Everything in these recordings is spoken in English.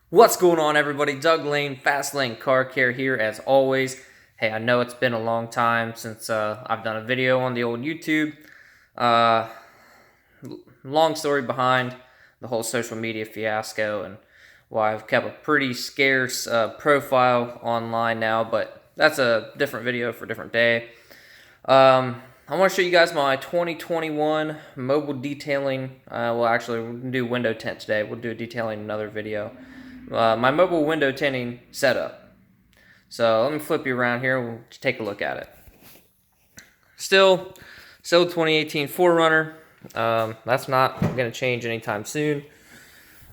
What's going on, everybody? Doug Lane, Fast Lane Car Care here as always. Hey, I know it's been a long time since I've done a video on the old YouTube. Uh, Long story behind the whole social media fiasco and why I've kept a pretty scarce profile online now, but that's a different video for a different day. I want to show you guys my 2021 mobile detailing. We'll do window tint today. We'll do a detailing another video. My mobile window tinting setup. So let me flip you around here and we'll take a look at it. Still 2018 4Runner. That's not going to change anytime soon.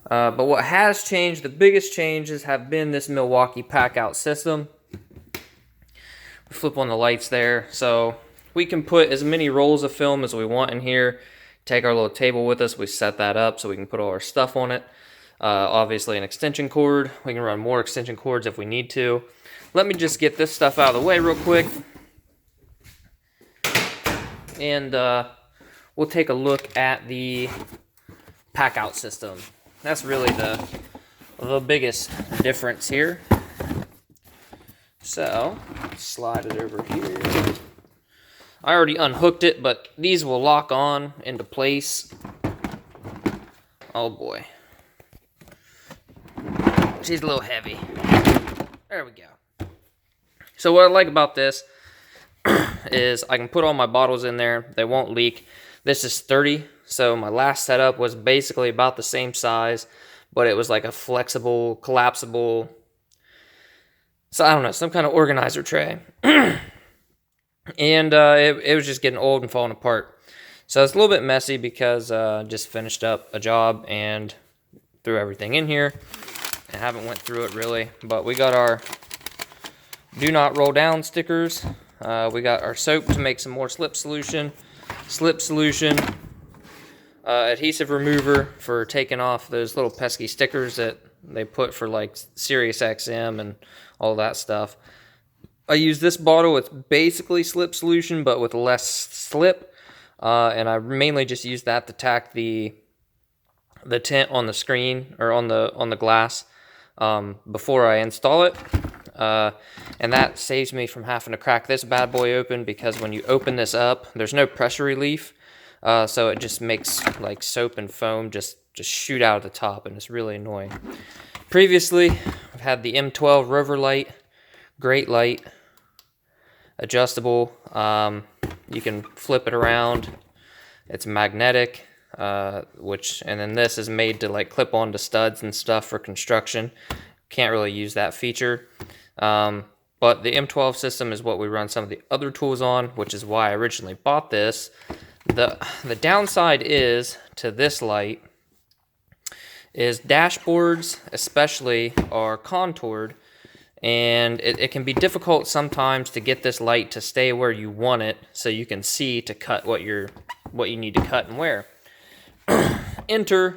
But what has changed, the biggest changes have been this Milwaukee packout system. We flip on the lights there. So we can put as many rolls of film as we want in here. Take our little table with us. We set that up so we can put all our stuff on it. Obviously an extension cord. We can run more extension cords if we need to. Let me just get this stuff out of the way real quick. And we'll take a look at the packout system. That's really the biggest difference here. So, slide it over here. I already unhooked it, but these will lock on into place. Oh boy. She's a little heavy. There we go. So what I like about this is I can put all my bottles in there. They won't leak. This is 30, so my last setup was basically about the same size, but it was like a flexible, collapsible, so I don't know, some kind of organizer tray. And it was just getting old and falling apart. So it's a little bit messy because I just finished up a job and threw everything in here. I haven't went through it really, but we got our do not roll down stickers. We got our soap to make some more slip solution, adhesive remover for taking off those little pesky stickers that they put for like Sirius XM and all that stuff. I use this bottle. It's basically slip solution, but with less slip, and I mainly just use that to tack the tint on the screen or on the glass before I install it. And that saves me from having to crack this bad boy open, because when you open this up, there's no pressure relief, so it just makes like soap and foam just shoot out of the top, and it's really annoying. Previously, I've had the M12 Rover light, great light, adjustable. You can flip it around. It's magnetic. And then this is made to like clip onto studs and stuff for construction. Can't really use that feature. But the M12 system is what we run some of the other tools on, which is why I originally bought this. The downside is to this light is dashboards especially are contoured, and it can be difficult sometimes to get this light to stay where you want it so you can see to cut what you need to cut and where. Enter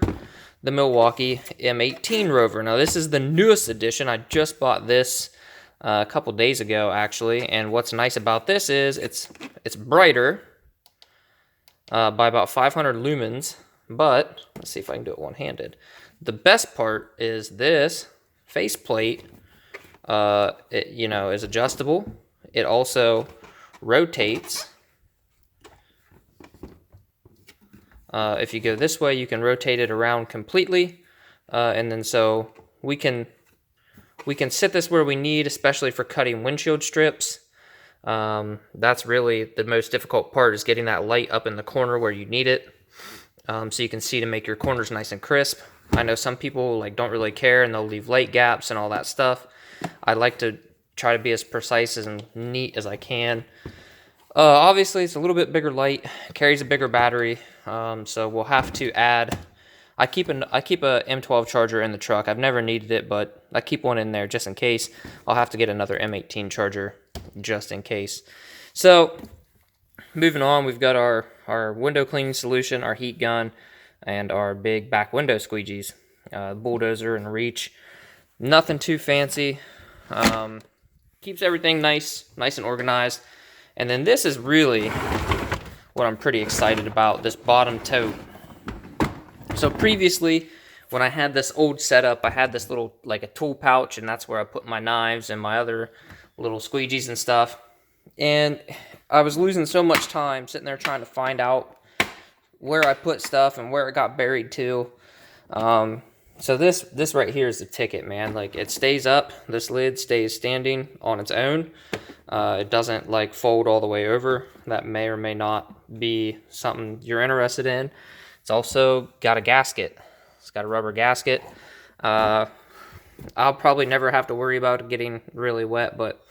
the Milwaukee M18 Rover. Now this is the newest edition. I just bought this a couple days ago actually, and what's nice about this is it's brighter by about 500 lumens, but let's see if I can do it one-handed. The best part is this faceplate, is adjustable. It also rotates. If you go this way, you can rotate it around completely, and then so we can sit this where we need, especially for cutting windshield strips. That's really the most difficult part, is getting that light up in the corner where you need it, so you can see to make your corners nice and crisp. I know some people like don't really care and they'll leave light gaps and all that stuff. I like to try to be as precise and neat as I can. Obviously, it's a little bit bigger light, carries a bigger battery, so we'll have to add. I keep a M12 charger in the truck. I've never needed it, but I keep one in there just in case. I'll have to get another M18 charger just in case. So, moving on, we've got our window cleaning solution, our heat gun, and our big back window squeegees, bulldozer and reach. Nothing too fancy. Keeps everything nice and organized. And then this is really what I'm pretty excited about, this bottom tote. So previously, when I had this old setup, I had this little, like a tool pouch, and that's where I put my knives and my other little squeegees and stuff. And I was losing so much time sitting there trying to find out where I put stuff and where it got buried to. So this right here is the ticket, man. Like, it stays up. This lid stays standing on its own. It doesn't like fold all the way over. That may or may not be something you're interested in. It's also got a gasket. It's got a rubber gasket. I'll probably never have to worry about it getting really wet, but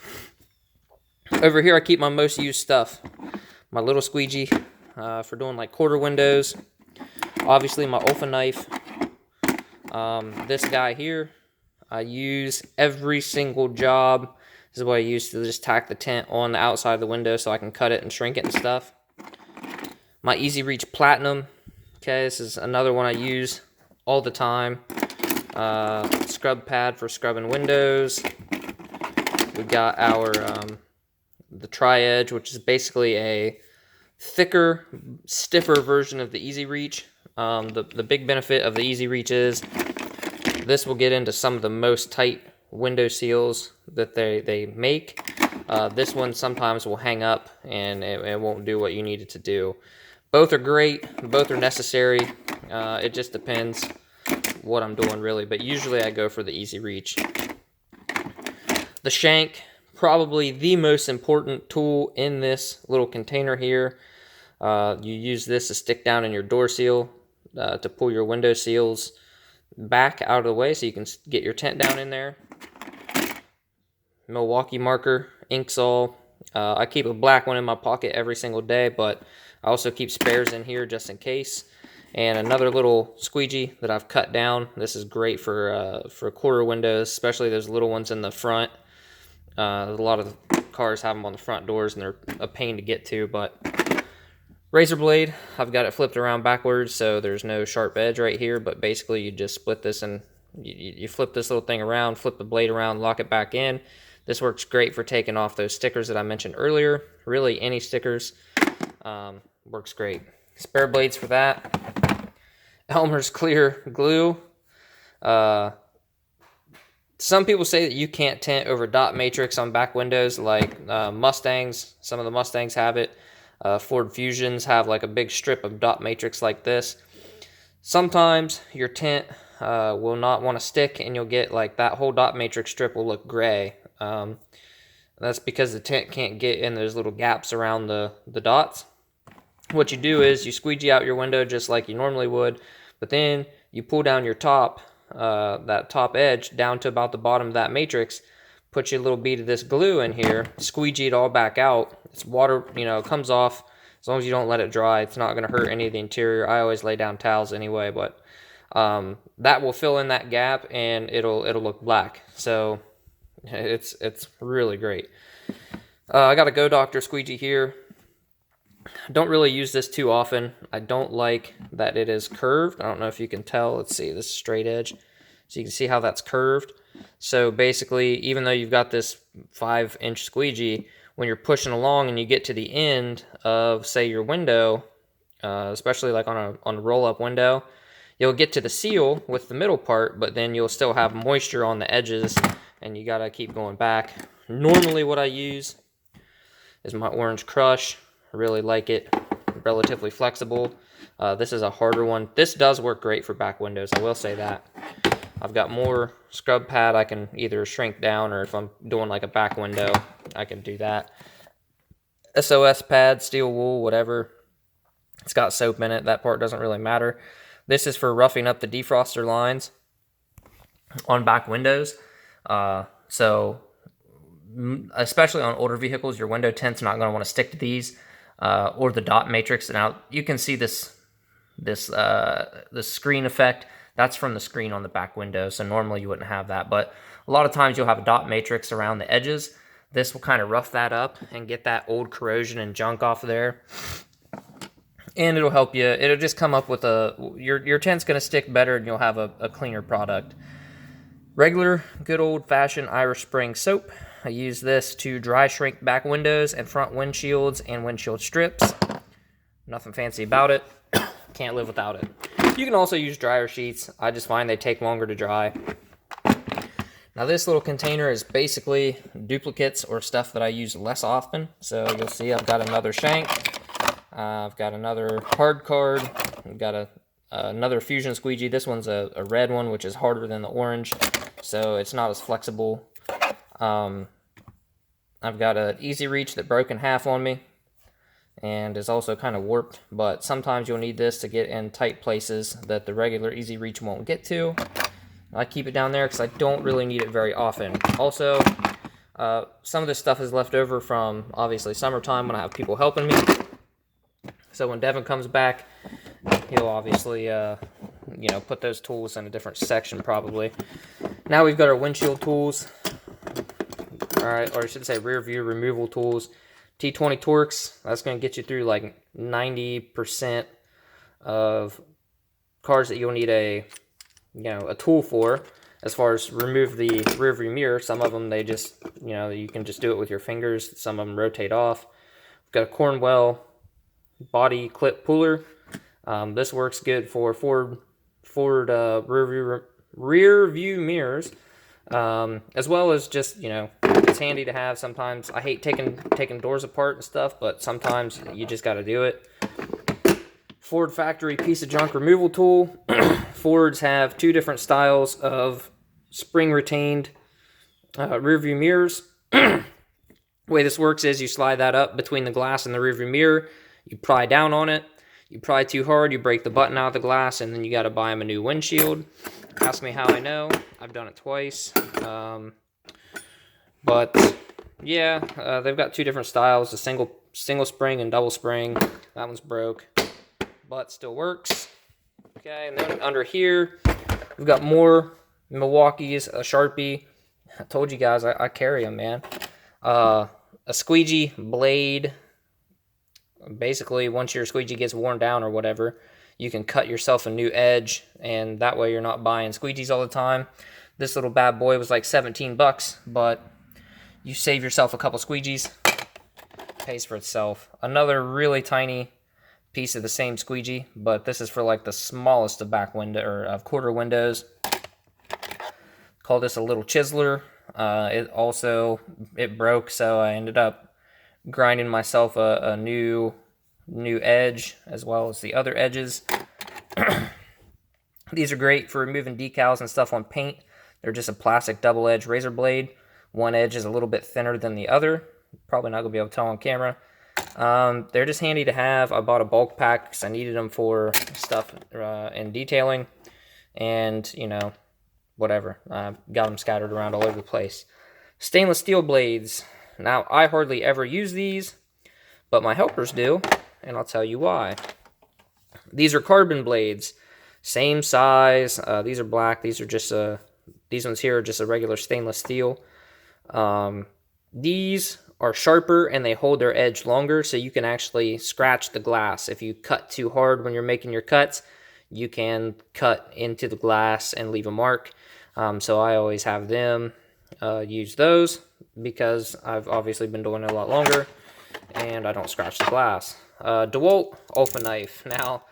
over here I keep my most used stuff. My little squeegee for doing like quarter windows. Obviously my Olfa knife. This guy here, I use every single job. This is what I use to just tack the tent on the outside of the window so I can cut it and shrink it and stuff. My Easy Reach Platinum. Okay, this is another one I use all the time. Scrub pad for scrubbing windows. We got our the Tri-Edge, which is basically a thicker, stiffer version of the Easy Reach. The big benefit of the Easy Reach is this will get into some of the most tight window seals that they make. This one sometimes will hang up and it won't do what you need it to do. Both are great, both are necessary. It just depends what I'm doing really, but usually I go for the Easy Reach. The shank, probably the most important tool in this little container here. You use this to stick down in your door seal to pull your window seals back out of the way so you can get your tent down in there. Milwaukee marker, ink saw. I keep a black one in my pocket every single day, but I also keep spares in here just in case. And another little squeegee that I've cut down. This is great for quarter windows, especially those little ones in the front. A lot of cars have them on the front doors and they're a pain to get to, but razor blade, I've got it flipped around backwards so there's no sharp edge right here, but basically you just split this and you flip this little thing around, flip the blade around, lock it back in. This works great for taking off those stickers that I mentioned earlier. Really, any stickers works great. Spare blades for that. Elmer's clear glue. Some people say that you can't tint over dot matrix on back windows, like Mustangs. Some of the Mustangs have it. Ford Fusions have like a big strip of dot matrix like this. Sometimes your tint will not want to stick and you'll get like that whole dot matrix strip will look gray. That's because the tint can't get in those little gaps around the dots. What you do is you squeegee out your window just like you normally would, but then you pull down your top, that top edge down to about the bottom of that matrix, put your little bead of this glue in here, squeegee it all back out. It's water, it comes off. As long as you don't let it dry, it's not going to hurt any of the interior. I always lay down towels anyway, but that will fill in that gap and it'll look black. So it's really great. I got a Go Doctor squeegee here. Don't really use this too often. I don't like that it is curved. I don't know if you can tell. Let's see, this straight edge. So you can see how that's curved. So basically, even though you've got this 5-inch squeegee, when you're pushing along and you get to the end of, say, your window, especially like on a roll-up window, you'll get to the seal with the middle part, but then you'll still have moisture on the edges, and you gotta keep going back. Normally what I use is my Orange Crush. I really like it. Relatively flexible. This is a harder one. This does work great for back windows, I will say that. I've got more scrub pad I can either shrink down, or if I'm doing like a back window, I can do that. SOS pad, steel wool, whatever. It's got soap in it. That part doesn't really matter. This is for roughing up the defroster lines on back windows. So especially on older vehicles, your window tint's not going to want to stick to these or the dot matrix. Now you can see this screen effect. That's from the screen on the back window, so normally you wouldn't have that, but a lot of times you'll have a dot matrix around the edges. This will kind of rough that up and get that old corrosion and junk off of there. And it'll help you. It'll just come up with your tint's going to stick better and you'll have a cleaner product. Regular, good old-fashioned Irish Spring soap. I use this to dry shrink back windows and front windshields and windshield strips. Nothing fancy about it. Can't live without it. You can also use dryer sheets. I just find they take longer to dry. Now this little container is basically duplicates or stuff that I use less often. So you'll see I've got another shank. I've got another hard card. I've got another fusion squeegee. This one's a red one, which is harder than the orange, so it's not as flexible. I've got an easy reach that broke in half on me and is also kind of warped, but sometimes you'll need this to get in tight places that the regular easy reach won't get to. I keep it down there because I don't really need it very often. Also, some of this stuff is left over from, obviously, summertime when I have people helping me. So when Devin comes back, he'll obviously, you know, put those tools in a different section probably. Now we've got our windshield tools. Alright, or I should say rear view removal tools. T20 Torx, that's going to get you through like 90% of cars that you'll need a tool for, as far as remove the rear view mirror. Some of them, they just, you know, you can just do it with your fingers. Some of them rotate off. We've got a Cornwell body clip puller. This works good for Ford rear view mirrors, as well as just, you know, it's handy to have. Sometimes I hate taking doors apart and stuff, but sometimes you just got to do it. Ford factory piece of junk removal tool. Fords have two different styles of spring retained rear view mirrors. The way this works is you slide that up between the glass and the rear view mirror. You pry down on it. You pry too hard, you break the button out of the glass, and then you got to buy them a new windshield. Ask me how I know. I've done it twice. But yeah, they've got two different styles: a single spring and double spring. That one's broke, but still works. Okay, and then under here, we've got more Milwaukee's, a Sharpie. I told you guys I carry them, man. A squeegee blade. Basically, once your squeegee gets worn down or whatever, you can cut yourself a new edge, and that way you're not buying squeegees all the time. This little bad boy was like 17 bucks, but you save yourself a couple squeegees, pays for itself. Another really tiny piece of the same squeegee, but this is for like the smallest of back window or of quarter windows. Call this a little chiseler. It broke, so I ended up grinding myself a new edge as well as the other edges. These are great for removing decals and stuff on paint. They're just a plastic double edge razor blade. One edge is a little bit thinner than the other. Probably not gonna be able to tell on camera. They're just handy to have. I bought a bulk pack because I needed them for stuff in detailing, and you know, whatever. Got them scattered around all over the place. Stainless steel blades. Now, I hardly ever use these, but my helpers do, and I'll tell you why. These are carbon blades, same size. These are black. These ones here are just a regular stainless steel. These are sharper and they hold their edge longer, so you can actually scratch the glass. If you cut too hard when you're making your cuts, you can cut into the glass and leave a mark. So I always have them use those, because I've obviously been doing it a lot longer and I don't scratch the glass. DeWalt Olfa knife. Now,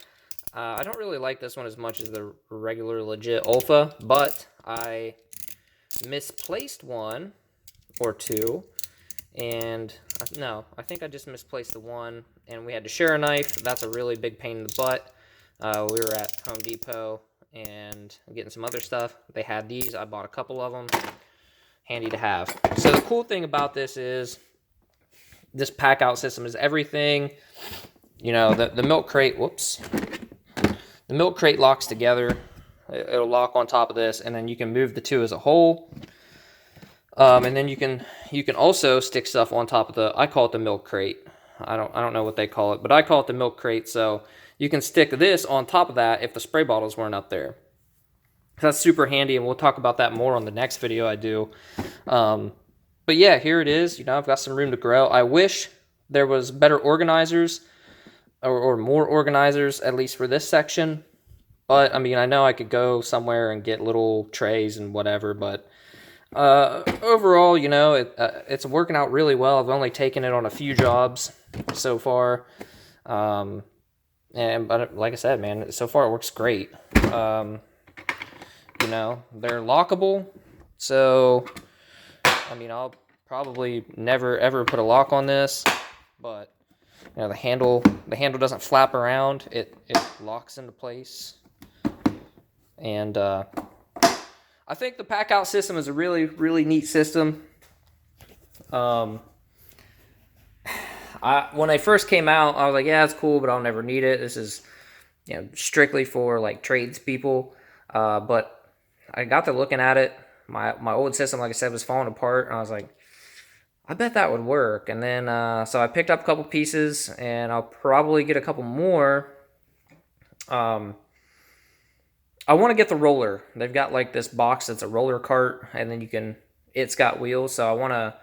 I don't really like this one as much as the regular legit Olfa, but I misplaced one or two, and no, I think I just misplaced the one, and we had to share a knife. That's a really big pain in the butt. We were at Home Depot and getting some other stuff. They had these. I bought a couple of them. Handy to have. So the cool thing about this is this pack out system is everything. You know, the milk crate, whoops. The milk crate locks together. It'll lock on top of this, and then you can move the two as a whole. And then you can also stick stuff on top of I call it the milk crate. I don't know what they call it, but I call it the milk crate. So you can stick this on top of that if the spray bottles weren't up there. That's super handy, and we'll talk about that more on the next video I do. But yeah, here it is. You know, I've got some room to grow. I wish there was better organizers or more organizers, at least for this section. But, I mean, I know I could go somewhere and get little trays and whatever, but overall, you know, it's working out really well. I've only taken it on a few jobs so far. But like I said, man, so far it works great. You know, they're lockable, so I mean, I'll probably never ever put a lock on this, but you know, the handle doesn't flap around. It locks into place, and I think the packout system is a really neat system. When they first came out, I was like, yeah, it's cool, but I'll never need it. This is, you know, strictly for like tradespeople. But I got to looking at it. My old system, like I said, was falling apart, and I was like, I bet that would work. And then so I picked up a couple pieces, and I'll probably get a couple more. I want to get the roller. They've got like this box that's a roller cart, and then it's got wheels. So I want to,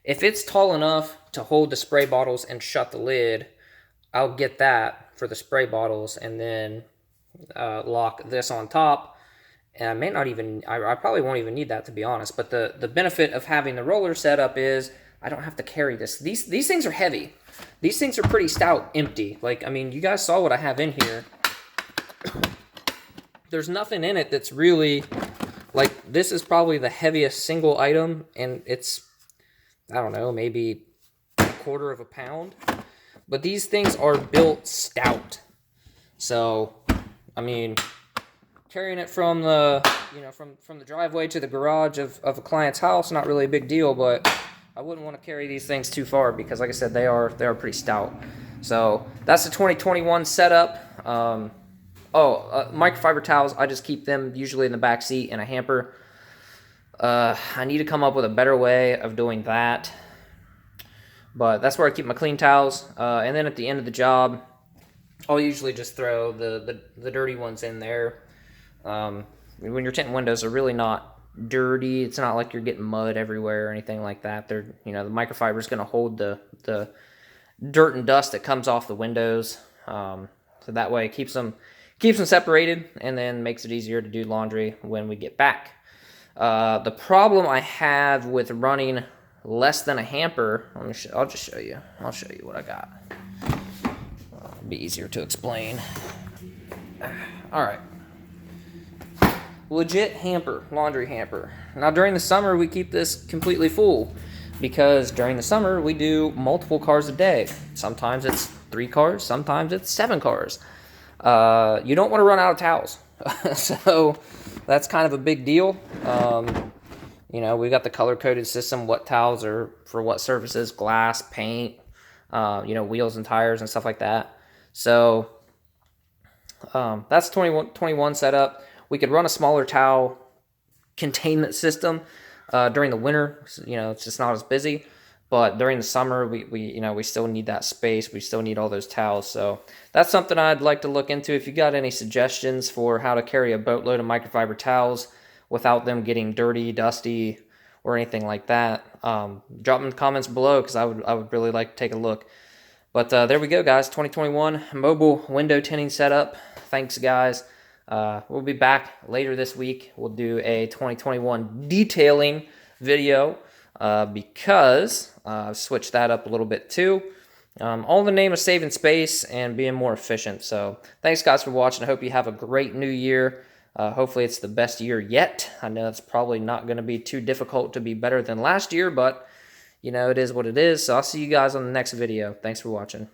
if it's tall enough to hold the spray bottles and shut the lid, I'll get that for the spray bottles, and then lock this on top. And I may not even, I probably won't even need that, to be honest. But the benefit of having the roller setup is I don't have to carry this. These things are heavy. These things are pretty stout, empty. Like, I mean, you guys saw what I have in here. There's nothing in it that's really, like, this is probably the heaviest single item, and it's, I don't know, maybe a quarter of a pound. But these things are built stout. So, I mean, carrying it from the, you know, from the driveway to the garage of a client's house, not really a big deal, but I wouldn't want to carry these things too far because, like I said, they are pretty stout. So that's the 2021 setup. Microfiber towels, I just keep them usually in the back seat in a hamper. I need to come up with a better way of doing that. But that's where I keep my clean towels. And then at the end of the job, I'll usually just throw the dirty ones in there. When you're tinting windows, they're really not dirty. It's not like you're getting mud everywhere or anything like that. They're, you know, the microfiber is going to hold the dirt and dust that comes off the windows. So that way it keeps them separated, and then makes it easier to do laundry when we get back. The problem I have with running less than a hamper, I'll just show you. I'll show you what I got. It'll be easier to explain. All right. Legit hamper, laundry hamper. Now during the summer we keep this completely full because during the summer we do multiple cars a day. Sometimes it's 3 cars, sometimes it's 7 cars. You don't want to run out of towels. So that's kind of a big deal. You know, we got the color-coded system, what towels are for what surfaces, glass, paint, you know, wheels and tires and stuff like that. So that's 21 setup. We could run a smaller towel containment system during the winter. You know, it's just not as busy. But during the summer, we still need that space. We still need all those towels. So that's something I'd like to look into. If you got any suggestions for how to carry a boatload of microfiber towels without them getting dirty, dusty, or anything like that, drop them in the comments below because I would really like to take a look. But there we go, guys. 2021 mobile window tinting setup. Thanks, guys. We'll be back later this week. We'll do a 2021 detailing video because I've switched that up a little bit too. All in the name of saving space and being more efficient. So thanks, guys, for watching. I hope you have a great new year. Hopefully it's the best year yet. I know it's probably not going to be too difficult to be better than last year, but you know, it is what it is. So I'll see you guys on the next video. Thanks for watching.